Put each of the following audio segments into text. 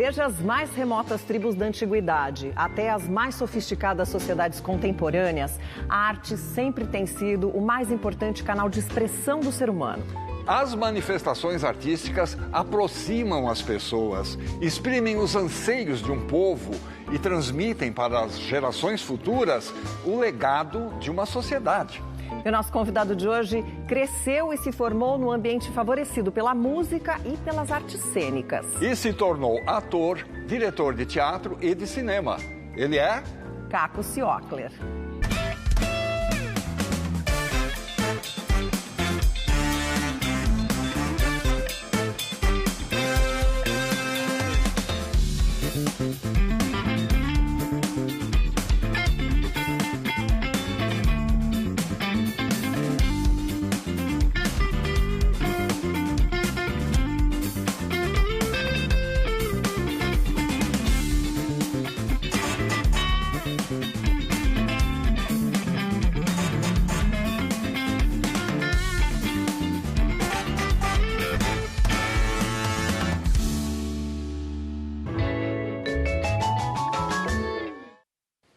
Desde as mais remotas tribos da antiguidade até as mais sofisticadas sociedades contemporâneas, a arte sempre tem sido o mais importante canal de expressão do ser humano. As manifestações artísticas aproximam as pessoas, exprimem os anseios de um povo e transmitem para as gerações futuras o legado de uma sociedade. E o nosso convidado de hoje cresceu e se formou num ambiente favorecido pela música e pelas artes cênicas. E se tornou ator, diretor de teatro e de cinema. Ele é... Caco Ciocler.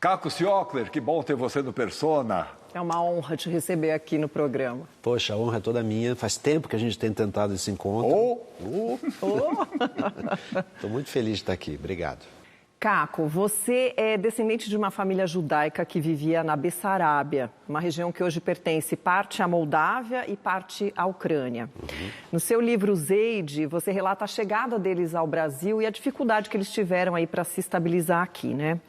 Caco Ciocler, que bom ter você no Persona. É uma honra te receber aqui no programa. Poxa, a honra é toda minha. Faz tempo que a gente tem tentado esse encontro. Estou muito feliz de estar aqui. Obrigado. Caco, você é descendente de uma família judaica que vivia na Bessarábia, uma região que hoje pertence parte à Moldávia e parte à Ucrânia. No seu livro Zeide, você relata a chegada deles ao Brasil e a dificuldade que eles tiveram aí para se estabilizar aqui, né?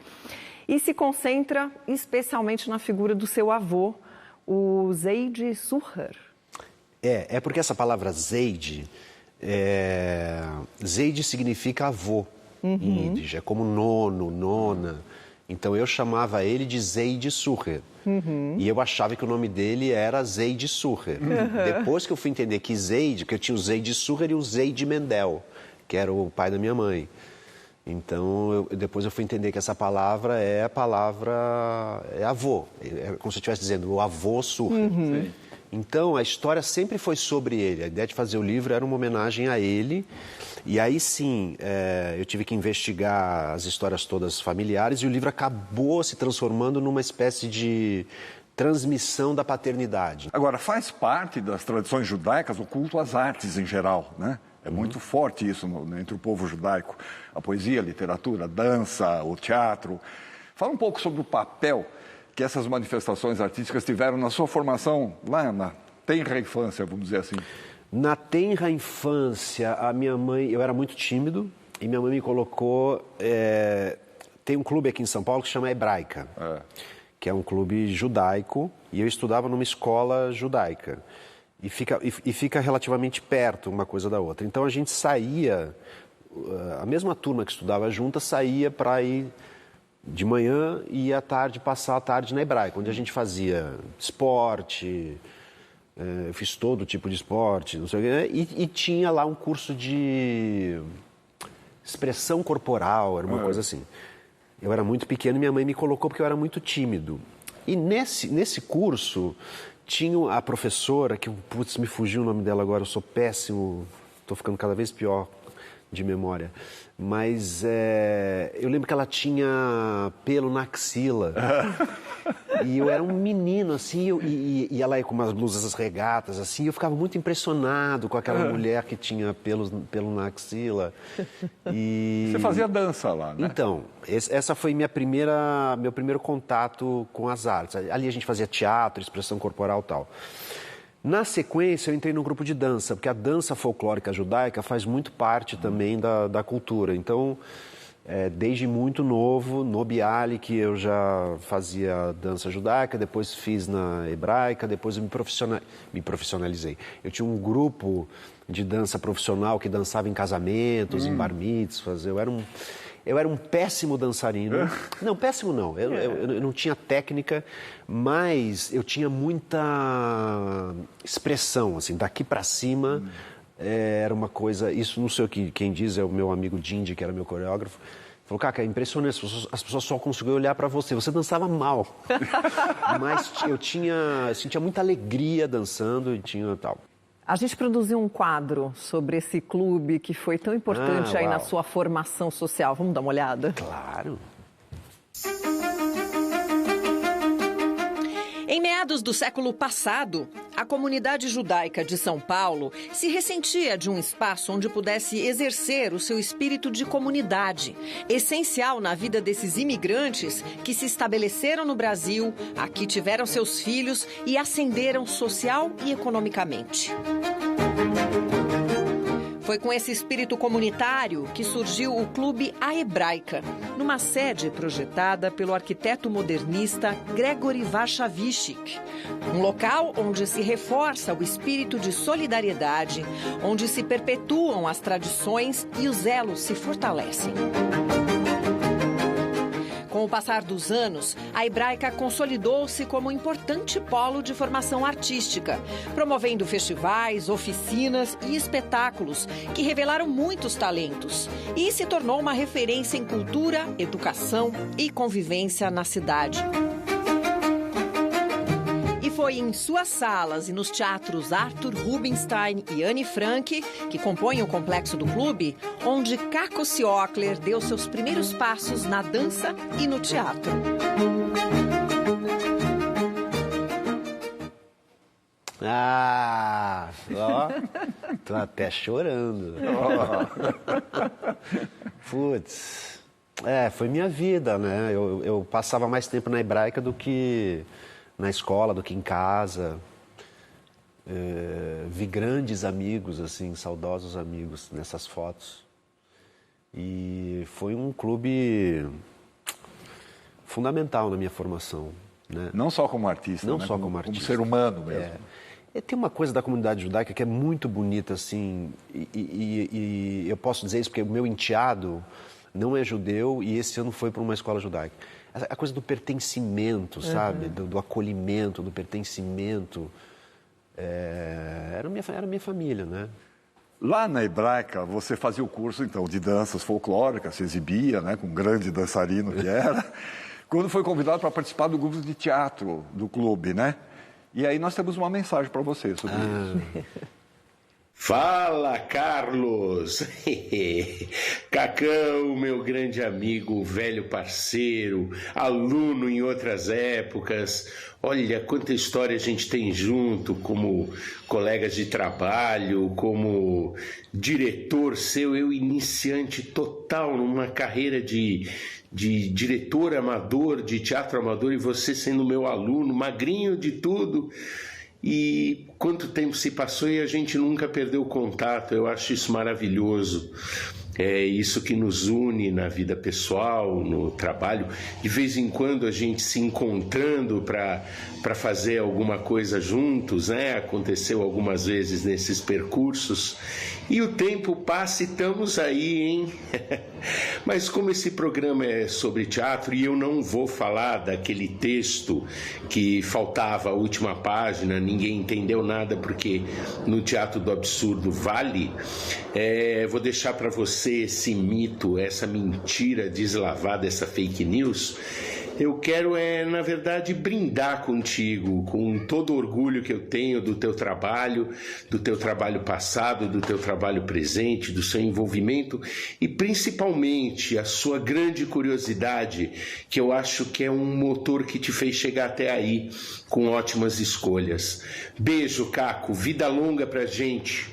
E se concentra especialmente na figura do seu avô, o Zeide Surrer. É porque essa palavra Zeide, Zeide significa avô em Yiddish, é como nono, nona. Então eu chamava ele de Zeide Surrer. E eu achava que o nome dele era Zeide Surrer. Depois que eu fui entender que Zeide, que eu tinha o Zeide Surrer e o Zeide Mendel, que era o pai da minha mãe. Então, depois eu fui entender que essa palavra é avô. É como se eu estivesse dizendo, o avô Surrer. Então, a história sempre foi sobre ele. A ideia de fazer o livro era uma homenagem a ele. E aí, sim, eu tive que investigar as histórias todas familiares e o livro acabou se transformando numa espécie de transmissão da paternidade. Agora, faz parte das tradições judaicas o culto às artes em geral, né? É muito forte isso entre o povo judaico. A poesia, a literatura, a dança, o teatro. Fala um pouco sobre o papel que essas manifestações artísticas tiveram na sua formação lá na tenra infância, vamos dizer assim. Na tenra infância, a minha mãe... Eu era muito tímido e minha mãe me colocou... Tem um clube aqui em São Paulo que se chama Hebraica, que é um clube judaico, e eu estudava numa escola judaica. E fica relativamente perto uma coisa da outra. Então a gente saía, a mesma turma que estudava junta saía para ir de manhã e à tarde, passar a tarde na Hebraica, onde a gente fazia esporte, eu fiz todo tipo de esporte, não sei o quê, e tinha lá um curso de expressão corporal, era uma coisa assim. Eu era muito pequeno e minha mãe me colocou porque eu era muito tímido. E nesse curso... Tinha a professora, que, putz, me fugiu o nome dela agora, eu sou péssimo, estou ficando cada vez pior de memória. Mas eu lembro que ela tinha pelo na axila. E eu era um menino, assim, e ela ia com umas blusas regatas, assim, eu ficava muito impressionado com aquela mulher que tinha pelo na axila. E... Você fazia dança lá, né? Então, essa foi meu primeiro contato com as artes. Ali a gente fazia teatro, expressão corporal e tal. Na sequência, eu entrei num grupo de dança, porque a dança folclórica judaica faz muito parte também da cultura. Então, desde muito novo, no Bialik, eu já fazia dança judaica, depois fiz na hebraica, depois eu me profissionalizei. Eu tinha um grupo de dança profissional que dançava em casamentos, em bar mitzvahs. Eu era um péssimo dançarino. Não, péssimo não. Eu não tinha técnica, mas eu tinha muita expressão, assim, daqui para cima. Era uma coisa... Isso não sei quem diz, é o meu amigo Dindi, que era meu coreógrafo. Falou, Caca, é impressionante, as pessoas só conseguiam olhar para você. Você dançava mal. Mas eu sentia muita alegria dançando e tinha tal. A gente produziu um quadro sobre esse clube que foi tão importante aí na sua formação social. Vamos dar uma olhada? Claro. Em meados do século passado, a comunidade judaica de São Paulo se ressentia de um espaço onde pudesse exercer o seu espírito de comunidade, essencial na vida desses imigrantes que se estabeleceram no Brasil, aqui tiveram seus filhos e ascenderam social e economicamente. Foi com esse espírito comunitário que surgiu o Clube A Hebraica, numa sede projetada pelo arquiteto modernista Gregory Warshawitschik. Um local onde se reforça o espírito de solidariedade, onde se perpetuam as tradições e os elos se fortalecem. Com o passar dos anos, a Hebraica consolidou-se como um importante polo de formação artística, promovendo festivais, oficinas e espetáculos que revelaram muitos talentos e se tornou uma referência em cultura, educação e convivência na cidade. Foi em suas salas e nos teatros Arthur Rubinstein e Anne Frank, que compõem o complexo do clube, onde Caco Ciocler deu seus primeiros passos na dança e no teatro. Ó, tô até chorando. Putz, foi minha vida, né? Eu passava mais tempo na Hebraica do que na escola, do que em casa. Vi grandes amigos, assim, saudosos amigos nessas fotos. E foi um clube fundamental na minha formação, né? Não só como artista, não né? só como artista, como ser humano mesmo. E tem uma coisa da comunidade judaica que é muito bonita, assim, e eu posso dizer isso porque o meu enteado não é judeu e esse ano foi para uma escola judaica. A coisa do pertencimento, sabe? Do acolhimento, do pertencimento. Era minha família, né? Lá na Hebraica, você fazia o curso, então, de danças folclóricas, se exibia, né? Com um grande dançarino que era. Quando foi convidado para participar do grupo de teatro do clube, né? E aí nós temos uma mensagem para você sobre isso. Fala, Carlos! Cacão, meu grande amigo, velho parceiro, aluno em outras épocas. Olha quanta história a gente tem junto, como colegas de trabalho, como diretor seu, eu iniciante total numa carreira de diretor amador, de teatro amador, e você sendo meu aluno, magrinho de tudo. E quanto tempo se passou e a gente nunca perdeu o contato. Eu acho isso maravilhoso. É isso que nos une na vida pessoal, no trabalho. De vez em quando a gente se encontrando para fazer alguma coisa juntos, né? Aconteceu algumas vezes nesses percursos. E o tempo passa e estamos aí, hein? Mas como esse programa é sobre teatro e eu não vou falar daquele texto que faltava a última página, ninguém entendeu nada porque no Teatro do Absurdo vale, vou deixar para você esse mito, essa mentira deslavada, essa fake news. Eu quero, na verdade, brindar contigo, com todo o orgulho que eu tenho do teu trabalho passado, do teu trabalho presente, do seu envolvimento e, principalmente, a sua grande curiosidade, que eu acho que é um motor que te fez chegar até aí, com ótimas escolhas. Beijo, Caco. Vida longa pra gente.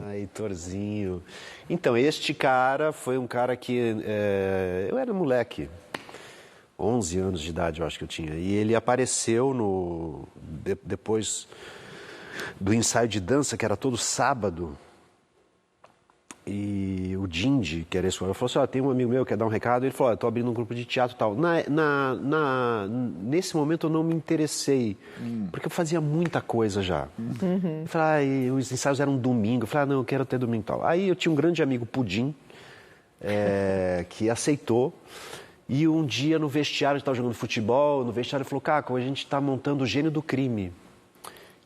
Ai, Heitorzinho. Então, este cara foi um cara que... eu era moleque. 11 anos de idade, eu acho que eu tinha. E ele apareceu depois do ensaio de dança, que era todo sábado. E o Dindi, que era esse, eu falei assim, tem um amigo meu que quer dar um recado. Ele falou, estou abrindo um grupo de teatro e tal. Nesse momento eu não me interessei, porque eu fazia muita coisa já. Eu falei, os ensaios eram domingo. Eu falei, não, eu quero ter domingo e tal. Aí eu tinha um grande amigo, Pudim, que aceitou. E um dia no vestiário, a gente estava jogando futebol, no vestiário ele falou, Caco, a gente está montando O Gênio do Crime,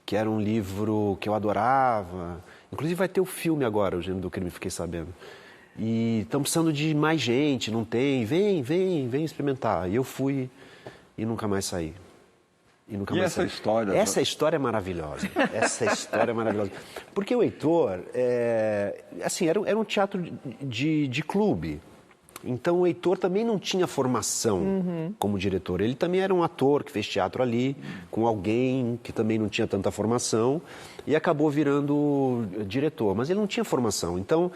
que era um livro que eu adorava. Inclusive vai ter o filme agora, O Gênio do Crime, fiquei sabendo. E estamos precisando de mais gente, não tem? Vem experimentar. E eu fui e nunca mais saí. E nunca E mais essa saí. história? Essa história é maravilhosa. Essa história é maravilhosa. Porque o Heitor, assim, era um teatro de clube. Então o Heitor também não tinha formação como diretor. Ele também era um ator que fez teatro ali, com alguém que também não tinha tanta formação, e acabou virando diretor. Mas ele não tinha formação. Então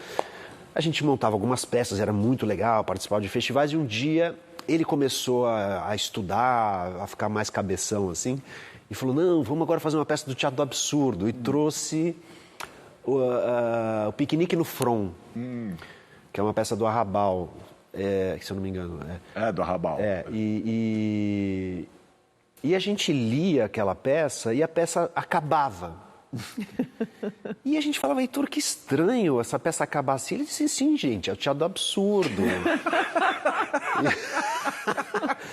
a gente montava algumas peças, era muito legal, participava de festivais, e um dia ele começou a estudar, a ficar mais cabeção, assim, e falou, não, vamos agora fazer uma peça do Teatro do Absurdo. E trouxe o Piquenique no Front, que é uma peça do Arrabal, se eu não me engano. Do Arrabal. E a gente lia aquela peça e a peça acabava. E a gente falava, Heitor, que estranho essa peça acabar assim. Ele disse, sim, gente, é o Teatro do Absurdo.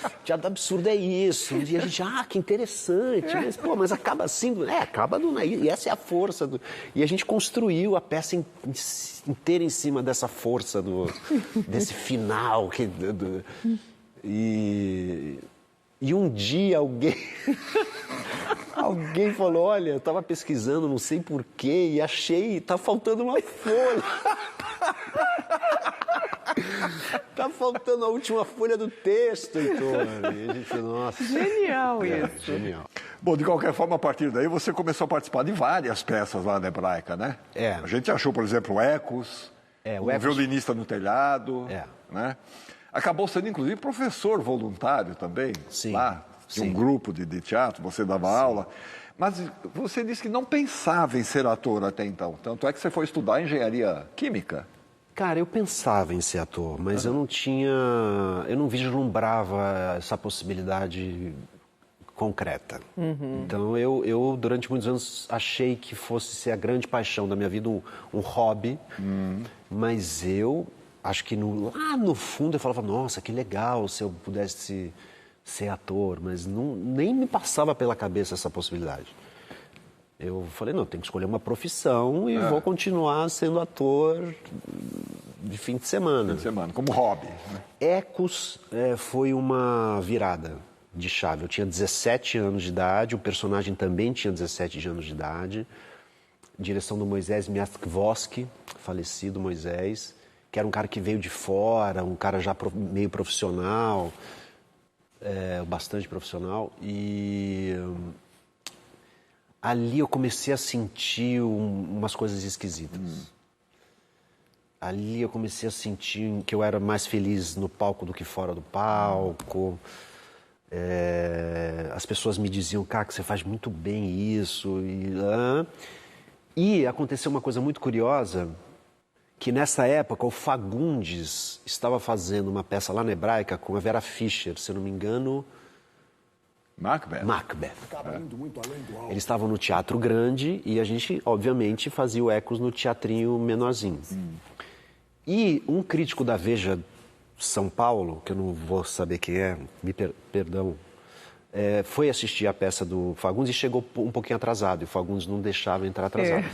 O Teatro do Absurdo é isso. E a gente, que interessante. Mas acaba assim. Acaba do... E essa é a força. E a gente construiu a peça inteira em cima dessa força, desse final. E um dia alguém falou, olha, eu estava pesquisando, não sei porquê, e achei, tá faltando uma folha. Tá faltando a última folha do texto, Heitor. E a gente falou, nossa. Genial isso. Genial. Bom, de qualquer forma, a partir daí você começou a participar de várias peças lá na Hebraica, né? A gente achou, por exemplo, o Ecos, o Violinista no Telhado, né? Acabou sendo, inclusive, professor voluntário também. Sim. Lá, de um grupo de teatro, você dava aula. Mas você disse que não pensava em ser ator até então. Tanto é que você foi estudar engenharia química. Cara, eu pensava em ser ator, mas eu não vislumbrava essa possibilidade concreta. Então, eu, durante muitos anos, achei que fosse ser a grande paixão da minha vida, um hobby, mas eu acho que lá no fundo eu falava, nossa, que legal se eu pudesse ser ator, mas nem me passava pela cabeça essa possibilidade. Eu falei, não, tenho que escolher uma profissão e vou continuar sendo ator de fim de semana. Fim de semana, como hobby. Né? Ecos foi uma virada de chave. Eu tinha 17 anos de idade, o personagem também tinha 17 anos de idade. Direção do Moisés Miatkowski, falecido Moisés, que era um cara que veio de fora, um cara já meio profissional, bastante profissional. E ali eu comecei a sentir umas coisas esquisitas. Ali eu comecei a sentir que eu era mais feliz no palco do que fora do palco. As pessoas me diziam, cara, que você faz muito bem isso. E aconteceu uma coisa muito curiosa, que nessa época o Fagundes estava fazendo uma peça lá na Hebraica com a Vera Fischer, se eu não me engano... Macbeth. Eles estavam no Teatro Grande e a gente, obviamente, fazia o Ecos no teatrinho menorzinho. E um crítico da Veja São Paulo, que eu não vou saber quem é, perdão, foi assistir a peça do Fagundes e chegou um pouquinho atrasado, e o Fagundes não deixava entrar atrasado.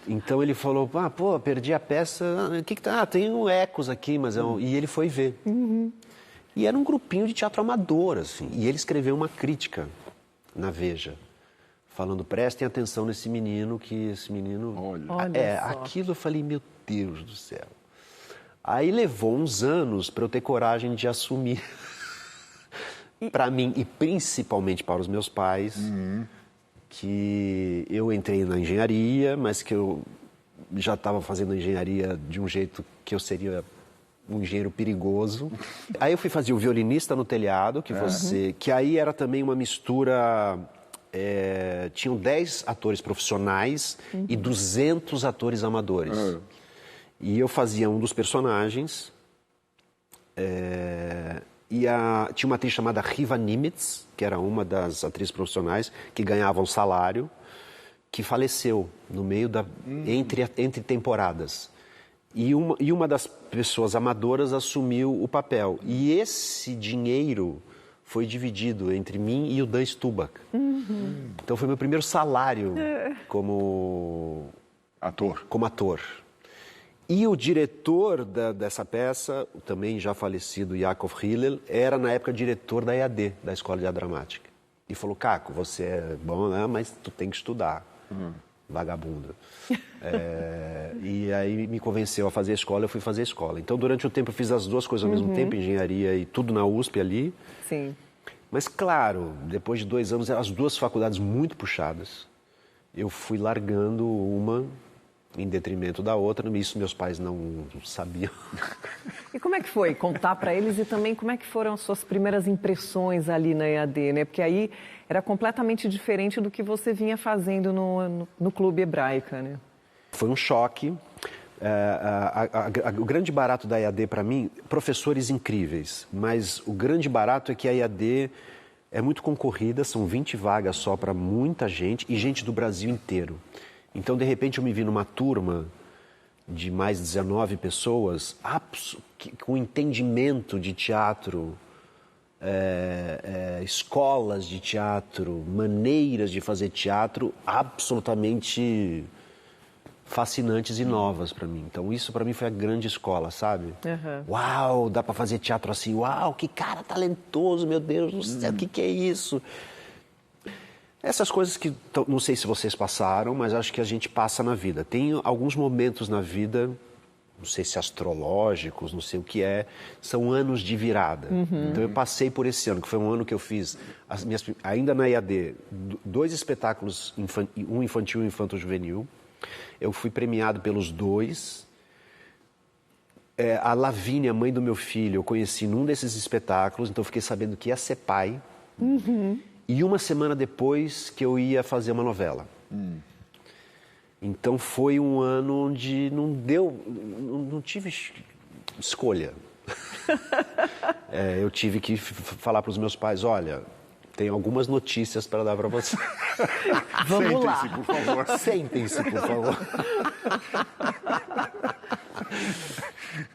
Então ele falou, perdi a peça, tem um Ecos aqui, mas e ele foi ver. E era um grupinho de teatro amador, assim, e ele escreveu uma crítica na Veja, falando, prestem atenção nesse menino, que esse menino... Olha só. Aquilo eu falei, meu Deus do céu. Aí levou uns anos para eu ter coragem de assumir, para mim e principalmente para os meus pais, que eu entrei na engenharia, mas que eu já estava fazendo engenharia de um jeito que eu seria um engenheiro perigoso. Aí eu fui fazer o Violinista no Telhado, que aí era também uma mistura... tinham 10 atores profissionais e 200 atores amadores. E eu fazia um dos personagens. Tinha uma atriz chamada Riva Nimitz, que era uma das atrizes profissionais, que ganhava um salário, que faleceu no meio entre temporadas. E uma das pessoas amadoras assumiu o papel. E esse dinheiro foi dividido entre mim e o Dan Stubach. Então foi meu primeiro salário como ator. E o diretor dessa peça, também já falecido Yakov Hillel, era na época diretor da EAD, da Escola de Arte Dramática. E falou, Caco, você é bom, né? Mas tu tem que estudar, vagabunda. E aí me convenceu a fazer a escola, eu fui fazer a escola. Então, durante o tempo, eu fiz as duas coisas ao mesmo tempo, engenharia e tudo na USP ali. Sim. Mas, claro, depois de 2 anos, eram as duas faculdades muito puxadas. Eu fui largando uma em detrimento da outra, isso meus pais não sabiam. E como é que foi contar para eles e também como é que foram as suas primeiras impressões ali na EAD, né? Porque aí era completamente diferente do que você vinha fazendo no Clube Hebraica, né? Foi um choque. O grande barato da EAD para mim, professores incríveis, mas o grande barato é que a EAD é muito concorrida, são 20 vagas só para muita gente e gente do Brasil inteiro. Então, de repente, eu me vi numa turma de mais de 19 pessoas com entendimento de teatro, escolas de teatro, maneiras de fazer teatro absolutamente fascinantes e novas para mim. Então, isso para mim foi a grande escola, sabe? Uau, dá para fazer teatro assim. Uau, que cara talentoso, meu Deus do céu, o que é isso? Essas coisas que, não sei se vocês passaram, mas acho que a gente passa na vida. Tem alguns momentos na vida, não sei se astrológicos, não sei o que é, são anos de virada. Então eu passei por esse ano, que foi um ano que eu fiz, ainda na EAD, 2 espetáculos, um infantil e um infanto-juvenil. Eu fui premiado pelos 2. A Lavínia, mãe do meu filho, eu conheci num desses espetáculos, então eu fiquei sabendo que ia ser pai. E uma semana depois que eu ia fazer uma novela. Então foi um ano onde não tive escolha. Eu tive que falar para os meus pais, olha, tem algumas notícias para dar para você. Vamos lá. Sentem-se, por favor. Sentem-se, por favor.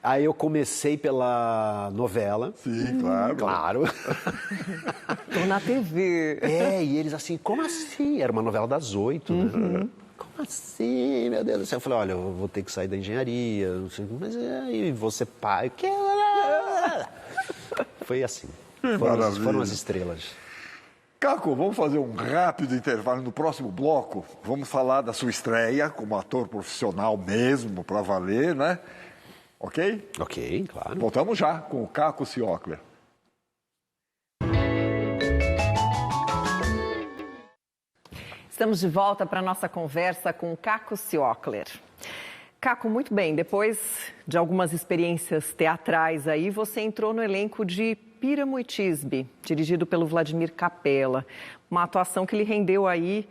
Aí eu comecei pela novela. Sim, claro. Claro. Tô na TV. E eles assim, como assim? Era uma novela das 8, né? Como assim, meu Deus do céu? Eu falei, olha, eu vou ter que sair da engenharia, não sei, mas aí você pai, o que? Foi assim. Foram as estrelas. Caco, vamos fazer um rápido intervalo. No próximo bloco, vamos falar da sua estreia como ator profissional mesmo, para valer, né? Ok? Ok, claro. Voltamos já com o Caco Ciocler. Estamos de volta para a nossa conversa com Caco Ciocler. Caco, muito bem, depois de algumas experiências teatrais aí, você entrou no elenco de Píramo e Tisbe, dirigido pelo Vladimir Capella. Uma atuação que lhe rendeu aí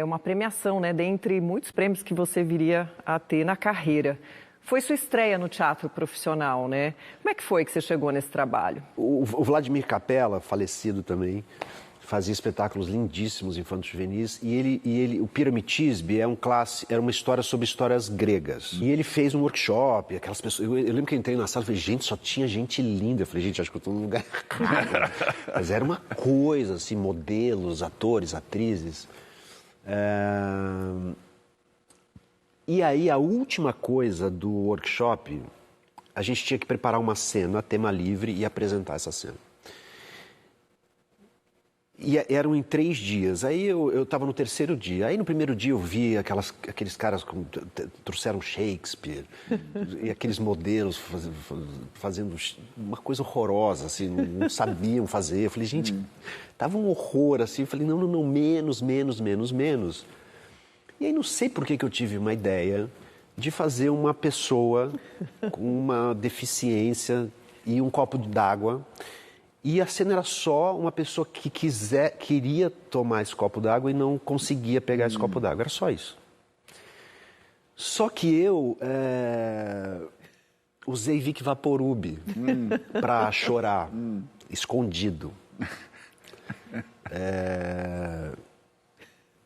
uma premiação, né, dentre muitos prêmios que você viria a ter na carreira. Foi sua estreia no teatro profissional, né? Como é que foi que você chegou nesse trabalho? O Vladimir Capella, falecido também, fazia espetáculos lindíssimos infantos juvenis e o Píramo e Tisbe era uma história sobre histórias gregas. E ele fez um workshop, aquelas pessoas. Eu lembro que eu entrei na sala e falei, gente, só tinha gente linda. Eu falei, gente, acho que eu estou num lugar errado. Mas era uma coisa, assim, modelos, atores, atrizes. E aí, a última coisa do workshop, a gente tinha que preparar uma cena, tema livre, e apresentar essa cena. E eram em 3 dias. Aí eu estava no 3º dia. Aí no primeiro dia eu vi aqueles caras que trouxeram Shakespeare e aqueles modelos fazendo uma coisa horrorosa, assim, não sabiam fazer. Eu falei, gente, tava um horror, assim. Eu falei, não, menos. E aí não sei por que eu tive uma ideia de fazer uma pessoa com uma deficiência e um copo d'água. E a cena era só uma pessoa que queria tomar esse copo d'água e não conseguia pegar esse copo d'água. Era só isso. Só que eu usei Vic Vaporub para chorar, escondido.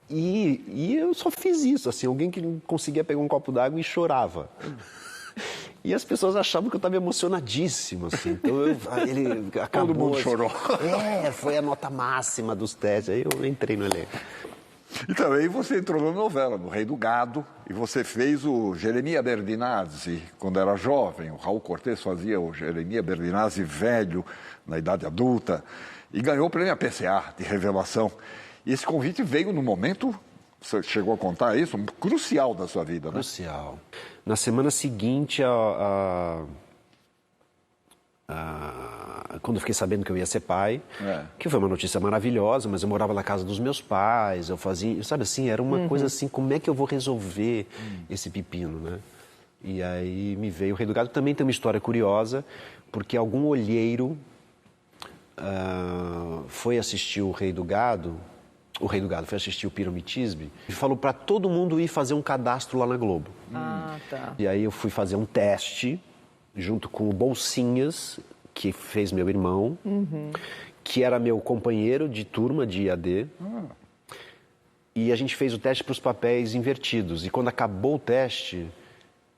E eu só fiz isso, assim, alguém que não conseguia pegar um copo d'água e chorava. E as pessoas achavam que eu estava emocionadíssimo, assim. Então, ele acabou... Todo mundo chorou. Foi a nota máxima dos testes. Aí eu entrei no elenco. E também você entrou na novela, no Rei do Gado, e você fez o Jeremia Berdinazzi quando era jovem. O Raul Cortez fazia o Jeremia Berdinazzi velho, na idade adulta. e ganhou o prêmio APCA de revelação. E esse convite veio no momento, você chegou a contar isso, crucial da sua vida, né? Crucial. Na semana seguinte, quando eu fiquei sabendo que eu ia ser pai, que foi uma notícia maravilhosa, mas eu morava na casa dos meus pais, eu fazia, sabe assim, era uma coisa assim, como é que eu vou resolver esse pepino, né? E aí me veio o Rei do Gado. Também tem uma história curiosa, porque algum olheiro foi assistir o Rei do Gado foi assistir o Piramitisbe e falou para todo mundo ir fazer um cadastro lá na Globo. Tá. E aí eu fui fazer um teste junto com o Bolsinhas, que fez meu irmão, que era meu companheiro de turma de IAD. E a gente fez o teste para os papéis invertidos. E quando acabou o teste,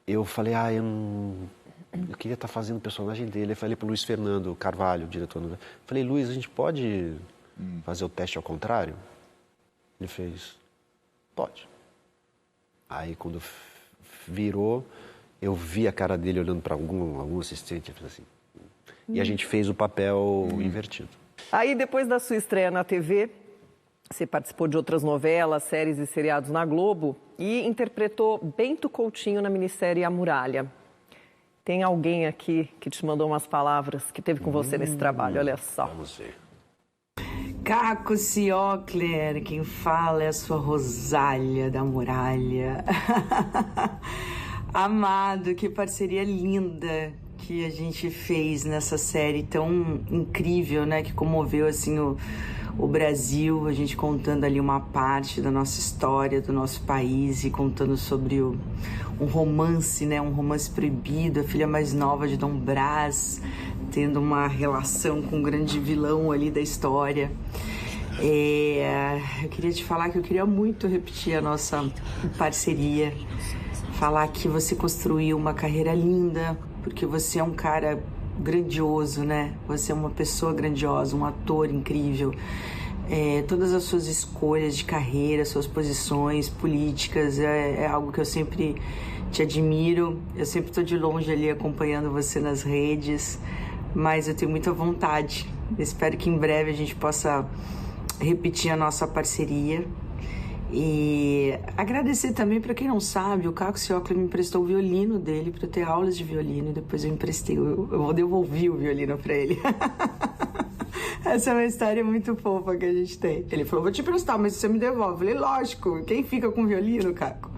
eu falei, eu queria estar fazendo o personagem dele. Eu falei para o Luiz Fernando Carvalho, o diretor. Falei, Luiz, a gente pode fazer o teste ao contrário? Ele fez, pode. Aí quando virou, eu vi a cara dele olhando para algum assistente, assim. E a gente fez o papel invertido. Aí, depois da sua estreia na TV, você participou de outras novelas, séries e seriados na Globo e interpretou Bento Coutinho na minissérie A Muralha. Tem alguém aqui que te mandou umas palavras que teve com você nesse trabalho, olha só. Vamos ver. Caco Ciocler, quem fala é a sua Rosália da Muralha. Amado, que parceria linda que a gente fez nessa série tão incrível, né? Que comoveu, assim, o Brasil, a gente contando ali uma parte da nossa história, do nosso país e contando sobre um romance, né? Um romance proibido, a filha mais nova de Dom Brás, tendo uma relação com o grande vilão ali da história. Eu queria te falar que eu queria muito repetir a nossa parceria, falar que você construiu uma carreira linda, porque você é um cara grandioso, né? Você é uma pessoa grandiosa, um ator incrível. Todas as suas escolhas de carreira, suas posições políticas, é algo que eu sempre te admiro. Eu sempre estou de longe ali acompanhando você nas redes, mas eu tenho muita vontade. Eu espero que em breve a gente possa repetir a nossa parceria. E agradecer também, para quem não sabe, o Caco Ciocler me emprestou o violino dele para eu ter aulas de violino e depois eu emprestei, eu devolvi o violino para ele. Essa é uma história muito fofa que a gente tem. Ele falou, vou te emprestar, mas você me devolve. Eu falei, lógico, quem fica com violino, Caco?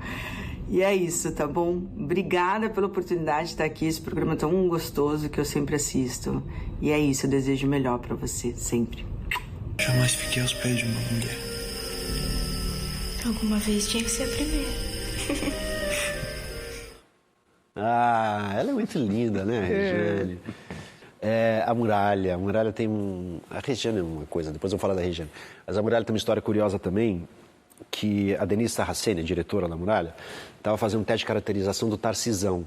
E é isso, tá bom? Obrigada pela oportunidade de estar aqui, esse programa tão gostoso que eu sempre assisto. E é isso, eu desejo o melhor para você, sempre. Jamais fiquei aos pés de uma mulher. Alguma vez tinha que ser a primeira. Ela é muito linda, né, Regiane? A Muralha tem A Regiane é uma coisa, depois eu vou falar da Regiane. Mas a Muralha tem uma história curiosa também, que a Denise Sarraceni, a diretora da Muralha, estava fazendo um teste de caracterização do Tarcisão.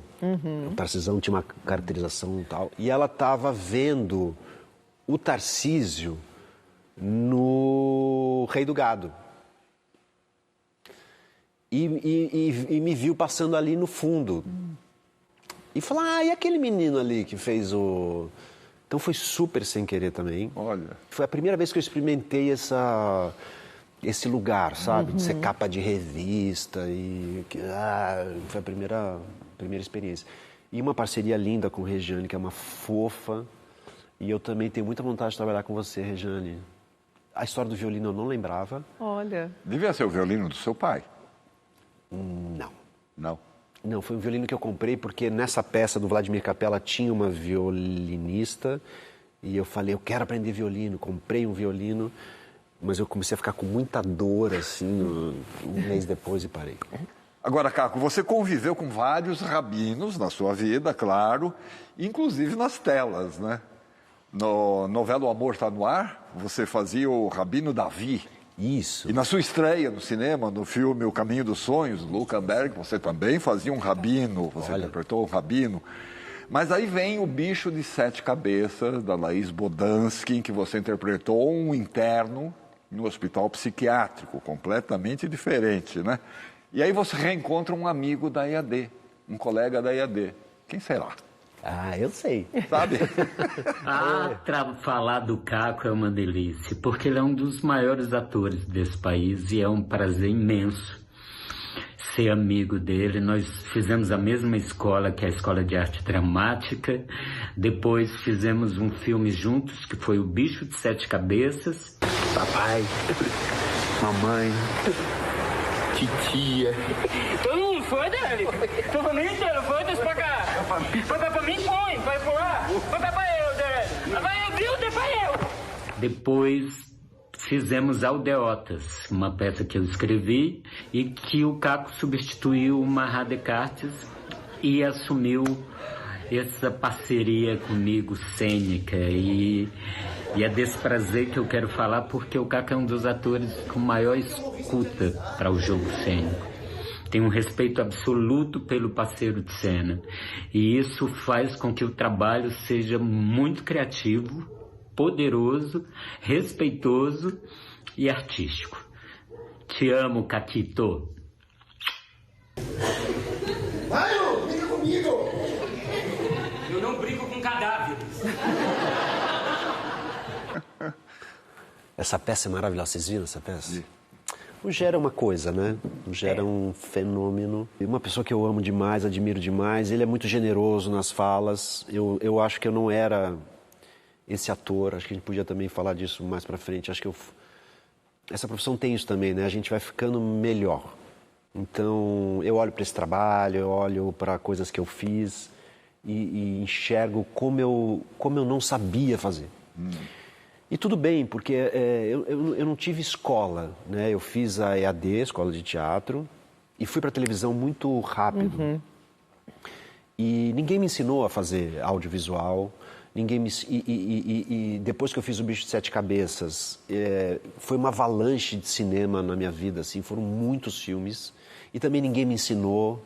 O Tarcisão tinha uma caracterização e tal. E ela estava vendo o Tarcísio no Rei do Gado. E me viu passando ali no fundo. E falou, e aquele menino ali que fez o... Então foi super sem querer também. Olha. Foi a primeira vez que eu experimentei esse lugar, sabe? De ser capa de revista. Foi a primeira experiência. E uma parceria linda com Regiane, que é uma fofa. E eu também tenho muita vontade de trabalhar com você, Regiane. A história do violino eu não lembrava. Olha. Devia ser o violino do seu pai. Não. Não? Não, foi um violino que eu comprei porque nessa peça do Vladimir Capella tinha uma violinista e eu falei, eu quero aprender violino. Comprei um violino, mas eu comecei a ficar com muita dor, assim, um mês depois e parei. Agora, Caco, você conviveu com vários rabinos na sua vida, claro, inclusive nas telas, né? No novela O Amor Está no Ar, você fazia o Rabino Davi. Isso. E na sua estreia no cinema, no filme O Caminho dos Sonhos, Luca Berg, você também fazia um rabino, você interpretou um rabino. Mas aí vem O Bicho de Sete Cabeças, da Laís Bodansky, em que você interpretou um interno no hospital psiquiátrico, completamente diferente, né? E aí você reencontra um amigo da IAD, um colega da IAD. Quem será? Ah, eu sei. Sabe? Falar do Caco é uma delícia, porque ele é um dos maiores atores desse país e é um prazer imenso ser amigo dele. Nós fizemos a mesma escola, que é a Escola de Arte Dramática. Depois fizemos um filme juntos, que foi O Bicho de Sete Cabeças. Papai, mamãe, titia. Todo mundo foi, dele? Tua família inteira foi, deixa pra cá. Foi pra mim, foi, vai por lá. Foi pra eu, dele. Vai eu, viu, depois eu. Depois fizemos Aldeotas, uma peça que eu escrevi e que o Caco substituiu o Marra Descartes e assumiu essa parceria comigo cênica. E é desse prazer que eu quero falar, porque o Caco é um dos atores com maior escuta para o jogo cênico. Tem um respeito absoluto pelo parceiro de cena. E isso faz com que o trabalho seja muito criativo, poderoso, respeitoso e artístico. Te amo, Caquito. Mário, fica comigo! Eu não brinco com cadáveres. Essa peça é maravilhosa. Vocês viram essa peça? O Gera é uma coisa, né? O Gera é um fenômeno. Uma pessoa que eu amo demais, admiro demais. Ele é muito generoso nas falas. Eu acho que eu não era esse ator. Acho que a gente podia também falar disso mais pra frente. Acho que essa profissão tem isso também, né? A gente vai ficando melhor. Então, eu olho para esse trabalho, eu olho para coisas que eu fiz e enxergo como eu não sabia fazer. E tudo bem, porque eu não tive escola, né? Eu fiz a EAD, Escola de Teatro, e fui para a televisão muito rápido. E ninguém me ensinou a fazer audiovisual, e depois que eu fiz O Bicho de Sete Cabeças, foi uma avalanche de cinema na minha vida, assim, foram muitos filmes, e também ninguém me ensinou.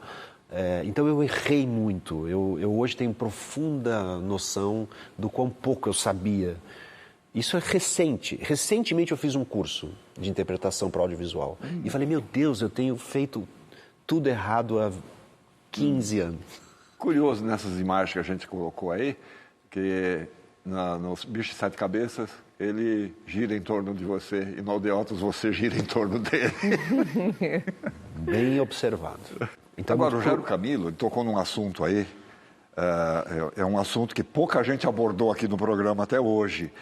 Então eu errei muito. Eu hoje tenho profunda noção do quão pouco eu sabia. Isso é recente. Recentemente eu fiz um curso de interpretação para audiovisual. E falei, meu Deus, eu tenho feito tudo errado há 15 anos. Curioso nessas imagens que a gente colocou aí, que nos Bichos de Sete Cabeças, ele gira em torno de você e no Aldeotas você gira em torno dele. Bem observado. Então, agora, o Rogério Camilo, ele tocou num assunto aí, é um assunto que pouca gente abordou aqui no programa até hoje,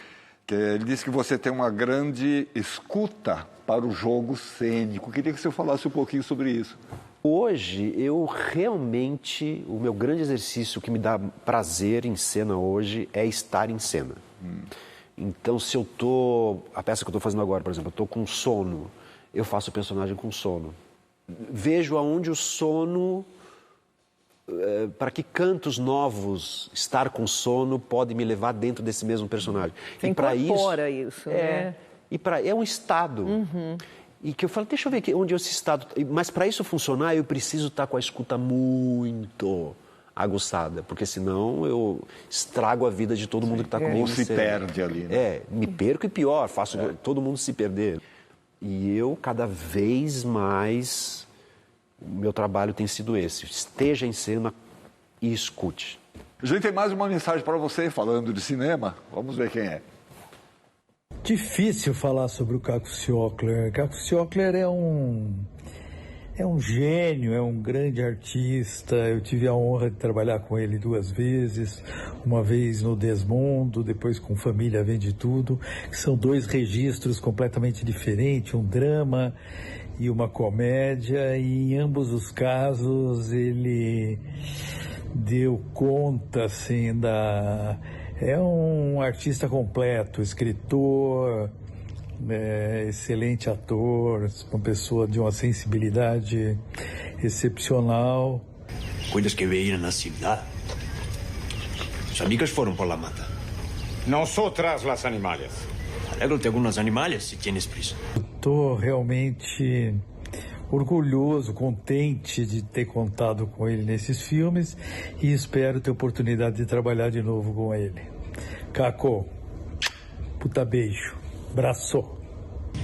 que ele disse que você tem uma grande escuta para o jogo cênico. Queria que você falasse um pouquinho sobre isso. Hoje, o meu grande exercício que me dá prazer em cena hoje é estar em cena. Então, se a peça que eu estou fazendo agora, por exemplo, eu estou com sono, eu faço o personagem com sono. Vejo aonde o sono, para que cantos novos estar com sono pode me levar dentro desse mesmo personagem. Você incorpora isso, né? É um estado. E que eu falo, deixa eu ver onde esse estado... Mas para isso funcionar, eu preciso estar com a escuta muito aguçada, porque senão eu estrago a vida de todo mundo que está comigo. Ou se perde ali, né? Me perco e pior, faço todo mundo se perder. E eu, cada vez mais, o meu trabalho tem sido esse. Esteja em cena e escute. A gente tem mais uma mensagem para você, falando de cinema. Vamos ver quem é. Difícil falar sobre o Caco Ciocler. Caco Ciocler é um gênio, é um grande artista. Eu tive a honra de trabalhar com ele 2 vezes, uma vez no Desmundo, depois com Família Vende Tudo, que são 2 registros completamente diferentes, um drama e uma comédia, e em ambos os casos ele deu conta, assim, é um artista completo, escritor, excelente ator, uma pessoa de uma sensibilidade excepcional. Coisas que veían na cidade. Os amigos foram por la mata. Nosotras las animales. Alegro-te algunos animales se tienes prisa. Estou realmente orgulhoso, contente de ter contado com ele nesses filmes e espero ter oportunidade de trabalhar de novo com ele. Caco, puta beijo, abraço.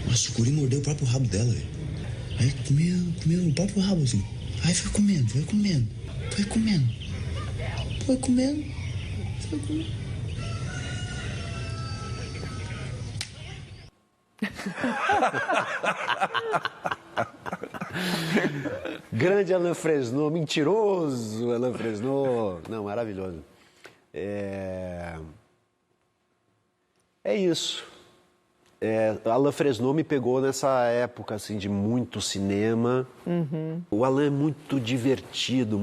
Nossa, o guri mordeu o próprio rabo dela, velho. Aí comeu o próprio rabo, assim. Aí foi comendo. Grande Alain Fresnot, mentiroso Alain Fresnot. Não, maravilhoso. É isso. Alain Fresnot me pegou nessa época assim, de muito cinema. O Alain é muito divertido,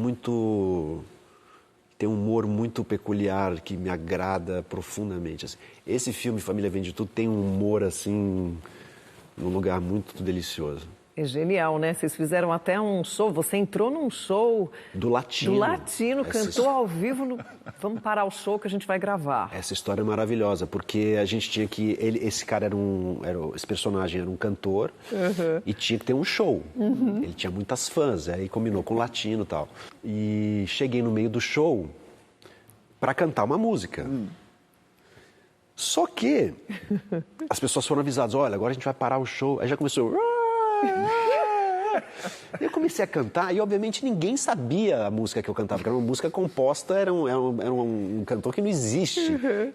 tem um humor muito peculiar que me agrada profundamente. Assim. Esse filme, Família Vende Tudo, tem um humor assim, num lugar muito delicioso. É genial, né? Vocês fizeram até um show, você entrou num show... Do Latino. Cantou ao vivo no... Vamos parar o show que a gente vai gravar. Essa história é maravilhosa, porque a gente tinha que... esse cara esse personagem era um cantor e tinha que ter um show. Ele tinha muitas fãs, aí combinou com o Latino e tal. E cheguei no meio do show para cantar uma música. Só que as pessoas foram avisadas, olha, agora a gente vai parar o show. Aí já começou... Eu comecei a cantar e, obviamente, ninguém sabia a música que eu cantava, porque era uma música composta, era um cantor que não existe.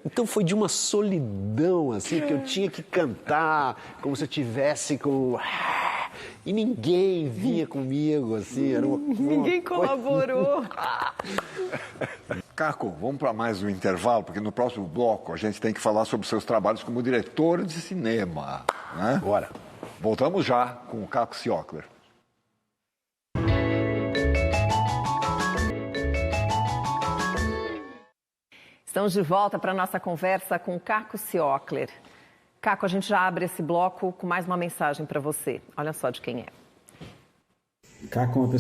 Então foi de uma solidão, assim, que eu tinha que cantar como se eu tivesse com... E ninguém vinha comigo, assim, era Ninguém colaborou. Caco, vamos para mais um intervalo, porque no próximo bloco a gente tem que falar sobre seus trabalhos como diretor de cinema, né? Bora. Voltamos já com o Caco Ciocler. Estamos de volta para a nossa conversa com Caco Ciocler. Caco, a gente já abre esse bloco com mais uma mensagem para você. Olha só de quem é. Caco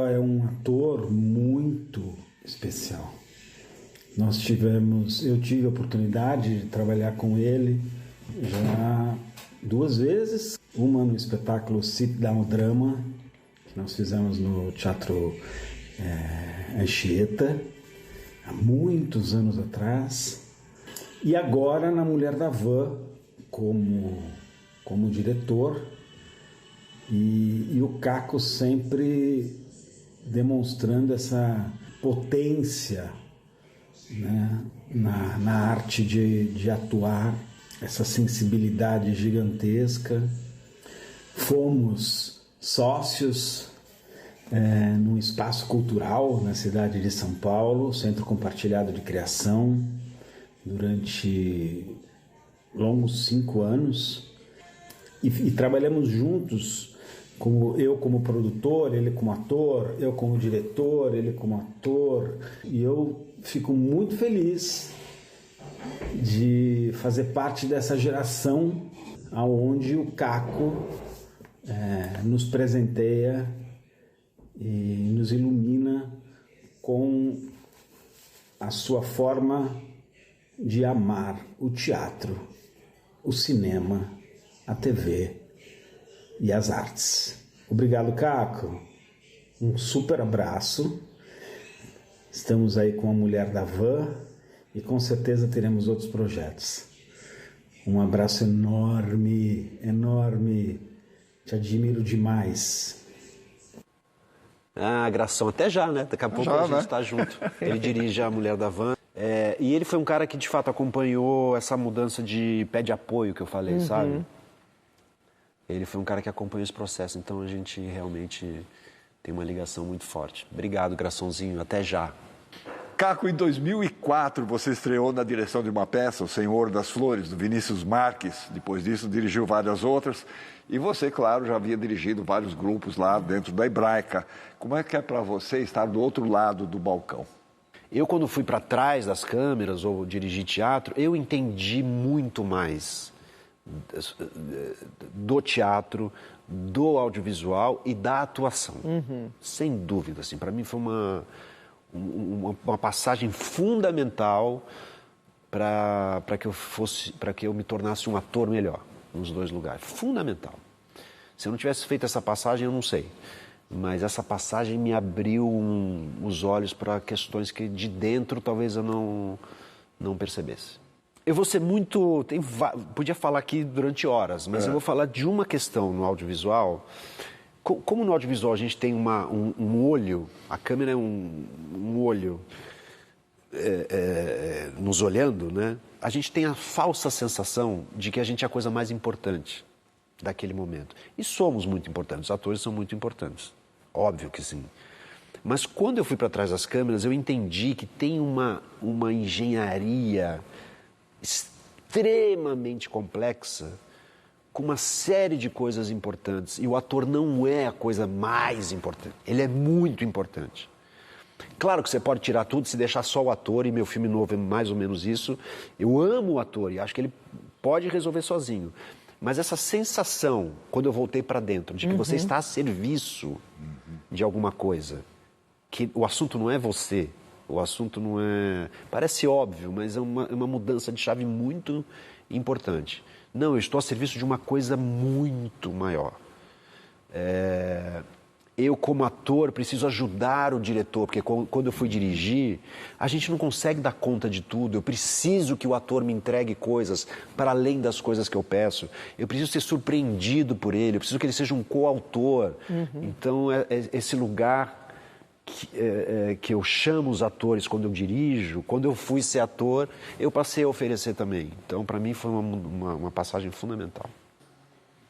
é um ator muito especial. Eu tive a oportunidade de trabalhar com ele já 2 vezes. Uma no espetáculo Sit Down Drama, que nós fizemos no Teatro Anchieta, há muitos anos atrás. E agora na Mulher da Van, como diretor. E o Caco sempre demonstrando essa potência, né, na arte de atuar, essa sensibilidade gigantesca. Fomos sócios num espaço cultural na cidade de São Paulo, Centro Compartilhado de Criação, durante longos 5 anos. E trabalhamos juntos, eu como produtor, ele como ator, eu como diretor, ele como ator. E eu fico muito feliz de fazer parte dessa geração onde o Caco nos presenteia e nos ilumina com a sua forma de amar o teatro, o cinema, a TV e as artes. Obrigado, Caco. Um super abraço. Estamos aí com a Mulher da Van e com certeza teremos outros projetos. Um abraço enorme, enorme. Te admiro demais. Gração, até já, né? Daqui a pouco a gente está junto. Ele dirige a Mulher da Van. E ele foi um cara que, de fato, acompanhou essa mudança de pé de apoio que eu falei, sabe? Ele foi um cara que acompanhou esse processo. Então, a gente realmente tem uma ligação muito forte. Obrigado, Graçãozinho. Até já. Caco, em 2004, você estreou na direção de uma peça, O Senhor das Flores, do Vinícius Marques. Depois disso, dirigiu várias outras. E você, claro, já havia dirigido vários grupos lá dentro da Hebraica. Como é que é para você estar do outro lado do balcão? Eu, quando fui para trás das câmeras ou dirigi teatro, eu entendi muito mais do teatro, do audiovisual e da atuação. Sem dúvida, assim. Para mim foi uma passagem fundamental para que eu me tornasse um ator melhor nos 2 lugares. Fundamental. Se eu não tivesse feito essa passagem, eu não sei. Mas essa passagem me abriu os olhos para questões que de dentro talvez eu não percebesse. Eu vou ser muito... podia falar aqui durante horas, mas eu vou falar de uma questão no audiovisual. Como no audiovisual a gente tem um olho, a câmera é um olho, nos olhando, né, a gente tem a falsa sensação de que a gente é a coisa mais importante daquele momento. E somos muito importantes, os atores são muito importantes, óbvio que sim. Mas quando eu fui para trás das câmeras, eu entendi que tem uma engenharia extremamente complexa, com uma série de coisas importantes. E o ator não é a coisa mais importante, ele é muito importante. Claro que você pode tirar tudo, se deixar só o ator, e meu filme novo é mais ou menos isso. Eu amo o ator e acho que ele pode resolver sozinho. Mas essa sensação, quando eu voltei para dentro, de que você está a serviço de alguma coisa, que o assunto não é você, o assunto não é... Parece óbvio, mas é uma mudança de chave muito importante. Não, eu estou a serviço de uma coisa muito maior. Eu, como ator, preciso ajudar o diretor, porque quando eu fui dirigir, a gente não consegue dar conta de tudo. Eu preciso que o ator me entregue coisas para além das coisas que eu peço. Eu preciso ser surpreendido por ele, eu preciso que ele seja um coautor. Então, esse lugar que eu chamo os atores quando eu dirijo, quando eu fui ser ator, eu passei a oferecer também. Então, para mim, foi uma passagem fundamental.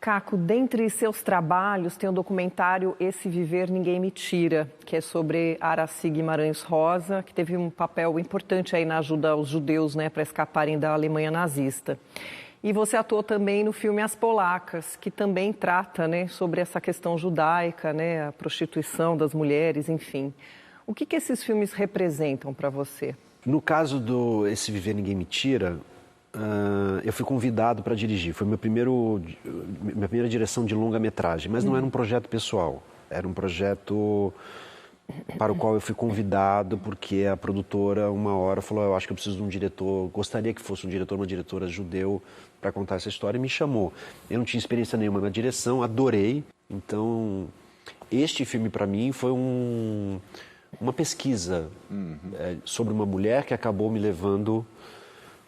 Caco, dentre seus trabalhos, tem o documentário Esse Viver Ninguém Me Tira, que é sobre Aracy Guimarães Rosa, que teve um papel importante aí na ajuda aos judeus, né, para escaparem da Alemanha nazista. E você atuou também no filme As Polacas, que também trata, né, sobre essa questão judaica, né, a prostituição das mulheres, enfim. O que esses filmes representam para você? No caso do Esse Viver Ninguém Me Tira, eu fui convidado para dirigir. Foi minha primeira direção de longa-metragem, mas não era um projeto pessoal. Era um projeto para o qual eu fui convidado porque a produtora, uma hora, falou: eu acho que eu preciso de um diretor, gostaria que fosse um diretor, uma diretora judeu para contar essa história, e me chamou. Eu não tinha experiência nenhuma na direção, adorei. Então, este filme para mim foi uma pesquisa sobre uma mulher que acabou me levando